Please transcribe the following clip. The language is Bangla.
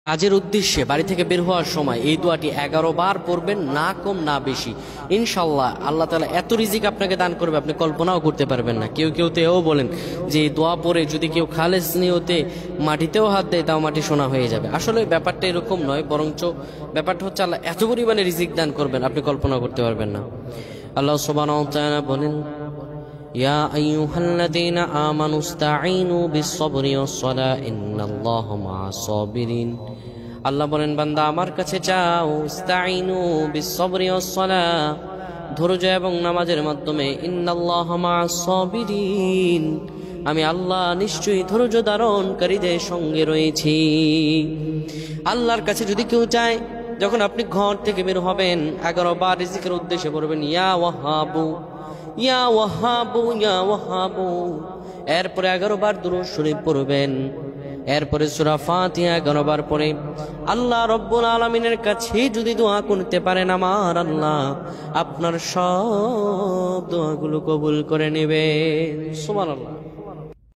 কাজের উদ্দেশ্যে বাড়ি থেকে বের হওয়ার সময় এই দোয়াটি 11 বার পড়বেন, না কম না বেশি। ইনশাল্লাহ আল্লাহ তাআলা এত রিজিক আপনাকে দান করবে আপনি কল্পনাও করতে পারবেন না। কেউ কেউ তো এও বলেন যে এই দোয়া পড়ে যদি কেউ খালেস নিয়তে মাটিতেও হাত দেয় তাও মাটি সোনা হয়ে যাবে। আসলে ব্যাপারটা এরকম নয়, বরঞ্চ ব্যাপারটা হচ্ছে আল্লাহ এত পরিমাণে রিজিক দান করবেন আপনি কল্পনা করতে পারবেন না। আল্লাহ সুবহানাহু ওয়া তাআলা বলেন, ইয়া আইয়ুহাল্লাযীনা আমানু ইসতাঈনু বিস-সাবরি ওয়াস-সালাহ ইন্নাল্লাহা মা'আস সাবিরিন। আল্লাহ বলেন, বান্দা আমার কাছে চাও, ইসতাঈনু বিস-সাবরি ওয়াস-সালাহ, ধৈর্য এবং নামাজের মাধ্যমে, ইন্নাল্লাহা মা'আস সাবিরিন, আমি আল্লাহ নিশ্চয়ই ধৈর্য ধারণকারীদের সঙ্গে রয়েছি। আল্লাহর কাছে যদি কেউ চায়, যখন আপনি ঘর থেকে বের হবেন 11 বার রিজিকের উদ্দেশ্যে পড়বেন ইয়া ওয়াহাবু ইয়া ওয়াহাবু ইয়া ওয়াহাবু, এরপরে 11 বার দুরূদ শরীফ পড়বেন, এরপরে সূরা ফাতিহা 11 বার পড়ে আল্লাহ রব্বুল আলামিনের কাছে যদি দোয়া করতে পারেন, আমার আল্লাহ আপনার সব দোয়াগুলো কবুল করে নেবেন। সুবহানাল্লাহ।